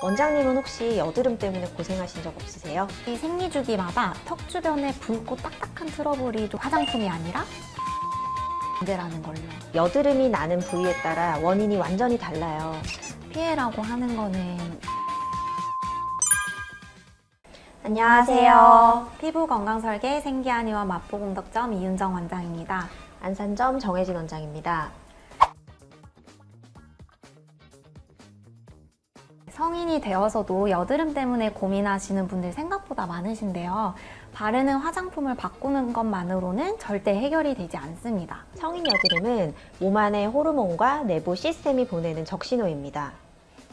원장님은 혹시 여드름 때문에 고생하신 적 없으세요? 이 생리주기마다 턱 주변에 붉고 딱딱한 트러블이 좀 화장품이 아니라 문제라는 걸요. 여드름이 나는 부위에 따라 원인이 완전히 달라요. 피해라고 하는 거는 안녕하세요. 피부 건강 설계 생기한의원 마포공덕점 이윤정 원장입니다. 안산점 정혜진 원장입니다. 성인이 되어서도 여드름 때문에 고민하시는 분들 생각보다 많으신데요. 바르는 화장품을 바꾸는 것만으로는 절대 해결이 되지 않습니다. 성인 여드름은 몸 안의 호르몬과 내부 시스템이 보내는 적신호입니다.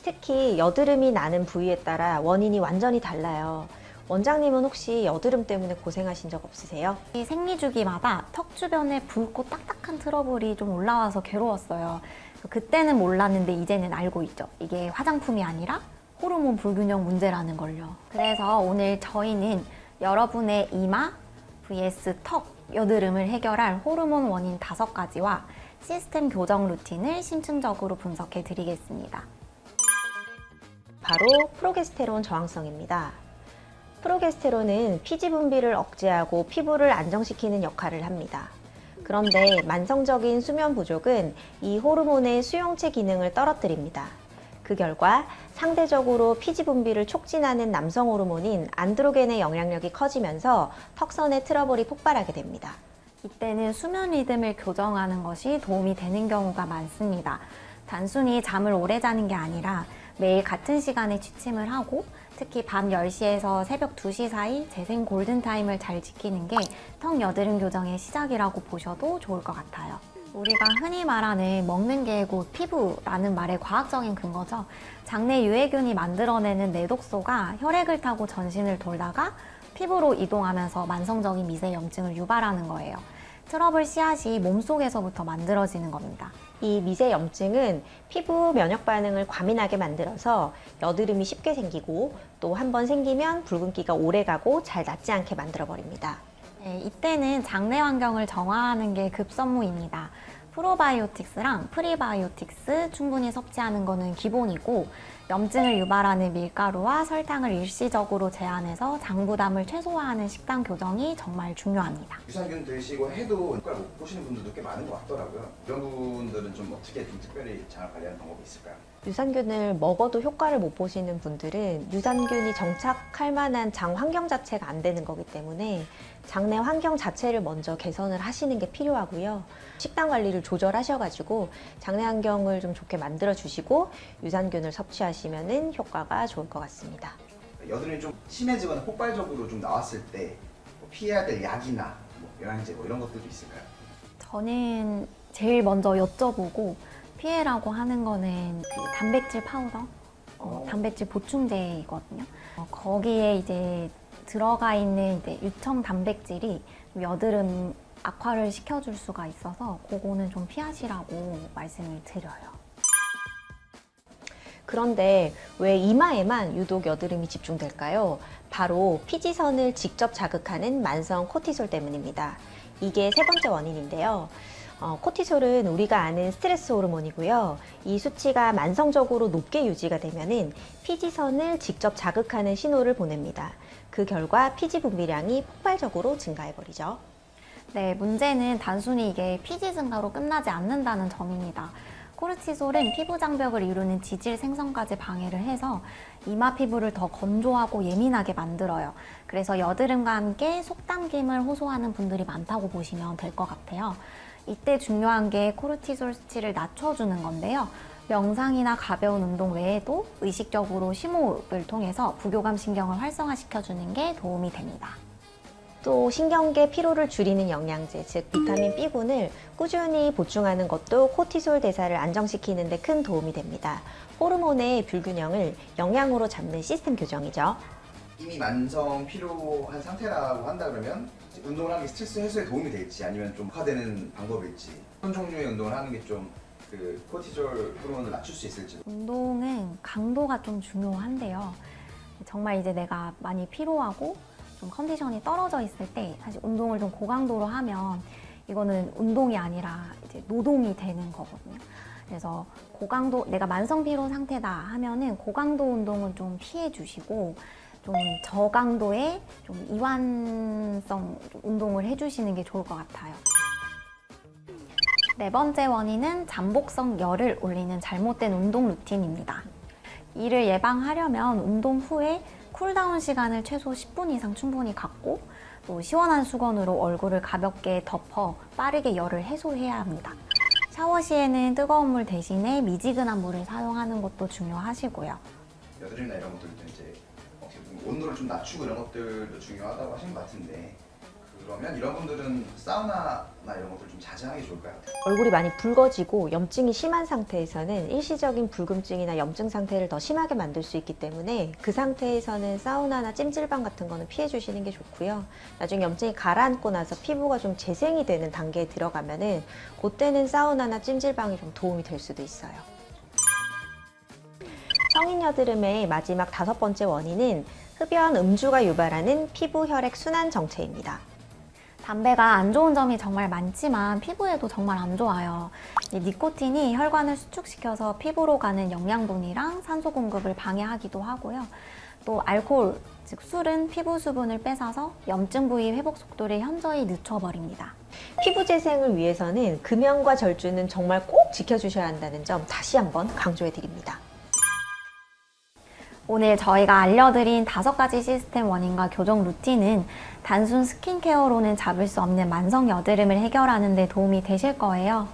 특히 여드름이 나는 부위에 따라 원인이 완전히 달라요. 원장님은 혹시 여드름 때문에 고생하신 적 없으세요? 이 생리주기마다 턱 주변에 붉고 딱딱한 트러블이 좀 올라와서 괴로웠어요. 그때는 몰랐는데 이제는 알고 있죠. 이게 화장품이 아니라 호르몬 불균형 문제라는 걸요. 그래서 오늘 저희는 여러분의 이마 vs 턱 여드름을 해결할 호르몬 원인 5가지와 시스템 교정 루틴을 심층적으로 분석해 드리겠습니다. 바로 프로게스테론 저항성입니다. 프로게스테론은 피지 분비를 억제하고 피부를 안정시키는 역할을 합니다. 그런데 만성적인 수면 부족은 이 호르몬의 수용체 기능을 떨어뜨립니다. 그 결과 상대적으로 피지 분비를 촉진하는 남성 호르몬인 안드로겐의 영향력이 커지면서 턱선의 트러블이 폭발하게 됩니다. 이때는 수면 리듬을 교정하는 것이 도움이 되는 경우가 많습니다. 단순히 잠을 오래 자는 게 아니라 매일 같은 시간에 취침을 하고 특히 밤 10시에서 새벽 2시 사이 재생 골든타임을 잘 지키는 게 턱 여드름 교정의 시작이라고 보셔도 좋을 것 같아요. 우리가 흔히 말하는 먹는 게 곧 피부라는 말의 과학적인 근거죠. 장내 유해균이 만들어내는 내독소가 혈액을 타고 전신을 돌다가 피부로 이동하면서 만성적인 미세염증을 유발하는 거예요. 트러블 씨앗이 몸속에서부터 만들어지는 겁니다. 이 미세염증은 피부 면역 반응을 과민하게 만들어서 여드름이 쉽게 생기고 또 한 번 생기면 붉은기가 오래가고 잘 낫지 않게 만들어버립니다. 네, 이때는 장내 환경을 정화하는 게 급선무입니다. 프로바이오틱스랑 프리바이오틱스 충분히 섭취하는 거는 기본이고 염증을 유발하는 밀가루와 설탕을 일시적으로 제한해서 장부담을 최소화하는 식단 교정이 정말 중요합니다. 유산균 드시고 해도 효과를 못 보시는 분들도 꽤 많은 것 같더라고요. 이런 분들은 좀 어떻게 좀 특별히 장을 관리하는 방법이 있을까요? 유산균을 먹어도 효과를 못 보시는 분들은 유산균이 정착할 만한 장 환경 자체가 안 되는 거기 때문에 장내 환경 자체를 먼저 개선을 하시는 게 필요하고요. 식단 관리를 조절하셔가지고 장내 환경을 좀 좋게 만들어 주시고 유산균을 섭취하시면 효과가 좋을 것 같습니다. 여드름이 좀 심해지거나 폭발적으로 좀 나왔을 때 피해야 될 약이나 영양제 이런 것들도 있을까요? 저는 제일 먼저 여쭤보고 피해라고 하는 거는 그 단백질 파우더, 단백질 보충제이거든요. 거기에 이제 들어가 있는 이제 유청 단백질이 여드름 악화를 시켜줄 수가 있어서 그거는 좀 피하시라고 말씀을 드려요. 그런데 왜 이마에만 유독 여드름이 집중될까요? 바로 피지선을 직접 자극하는 만성 코티솔 때문입니다. 이게 세 번째 원인인데요. 코티솔은 우리가 아는 스트레스 호르몬이고요. 이 수치가 만성적으로 높게 유지가 되면은 피지선을 직접 자극하는 신호를 보냅니다. 그 결과 피지 분비량이 폭발적으로 증가해버리죠. 네, 문제는 단순히 이게 피지 증가로 끝나지 않는다는 점입니다. 코르티솔은 피부 장벽을 이루는 지질 생성까지 방해를 해서 이마 피부를 더 건조하고 예민하게 만들어요. 그래서 여드름과 함께 속담김을 호소하는 분들이 많다고 보시면 될 것 같아요. 이때 중요한 게 코르티솔 수치를 낮춰주는 건데요. 명상이나 가벼운 운동 외에도 의식적으로 심호흡을 통해서 부교감 신경을 활성화시켜주는 게 도움이 됩니다. 또 신경계 피로를 줄이는 영양제, 즉 비타민 B군을 꾸준히 보충하는 것도 코티솔 대사를 안정시키는 데 큰 도움이 됩니다. 호르몬의 불균형을 영양으로 잡는 시스템 교정이죠. 이미 만성 피로한 상태라고 한다 그러면 운동을 하는 게 스트레스 해소에 도움이 될지 아니면 좀 악화되는 방법일지 어떤 종류의 운동을 하는 게 좀 그 코티솔 호르몬을 낮출 수 있을지. 운동은 강도가 좀 중요한데요. 정말 이제 내가 많이 피로하고 좀 컨디션이 떨어져 있을 때 사실 운동을 좀 고강도로 하면 이거는 운동이 아니라 이제 노동이 되는 거거든요. 그래서 고강도, 내가 만성 피로 상태다 하면은 고강도 운동은 좀 피해 주시고 좀 저강도의 좀 이완성 운동을 해주시는 게 좋을 것 같아요. 네 번째 원인은 잠복성 열을 올리는 잘못된 운동 루틴입니다. 이를 예방하려면 운동 후에 쿨다운 시간을 최소 10분 이상 충분히 갖고 또 시원한 수건으로 얼굴을 가볍게 덮어 빠르게 열을 해소해야 합니다. 샤워 시에는 뜨거운 물 대신에 미지근한 물을 사용하는 것도 중요하시고요. 여드름이나 이런 것들도 이제 어떻게 보면 온도를 좀 낮추고 이런 것들도 중요하다고 하신 것 같은데 그러면 이런 분들은 사우나나 이런 것들 좀 자제하는 게 좋을까요? 얼굴이 많이 붉어지고 염증이 심한 상태에서는 일시적인 붉음증이나 염증 상태를 더 심하게 만들 수 있기 때문에 그 상태에서는 사우나나 찜질방 같은 거는 피해 주시는 게 좋고요. 나중에 염증이 가라앉고 나서 피부가 좀 재생이 되는 단계에 들어가면은 그때는 사우나나 찜질방이 좀 도움이 될 수도 있어요. 성인 여드름의 마지막 5번째 원인은 흡연 음주가 유발하는 피부 혈액 순환 정체입니다. 담배가 안 좋은 점이 정말 많지만 피부에도 정말 안 좋아요. 이 니코틴이 혈관을 수축시켜서 피부로 가는 영양분이랑 산소 공급을 방해하기도 하고요. 또 알코올, 즉 술은 피부 수분을 뺏어서 염증 부위 회복 속도를 현저히 늦춰버립니다. 피부 재생을 위해서는 금연과 절주는 정말 꼭 지켜주셔야 한다는 점 다시 한번 강조해 드립니다. 오늘 저희가 알려드린 5가지 시스템 원인과 교정 루틴은 단순 스킨케어로는 잡을 수 없는 만성 여드름을 해결하는 데 도움이 되실 거예요.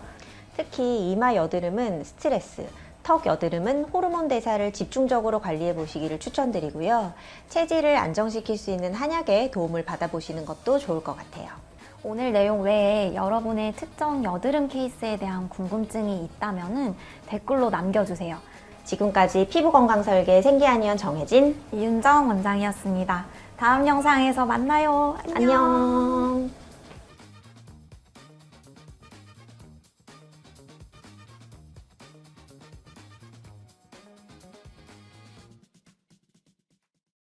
특히 이마 여드름은 스트레스, 턱 여드름은 호르몬 대사를 집중적으로 관리해 보시기를 추천드리고요. 체질을 안정시킬 수 있는 한약의 도움을 받아보시는 것도 좋을 것 같아요. 오늘 내용 외에 여러분의 특정 여드름 케이스에 대한 궁금증이 있다면 댓글로 남겨주세요. 지금까지 피부건강설계 생기한의원 정혜진, 이윤정 원장이었습니다. 다음 영상에서 만나요. 안녕. 안녕.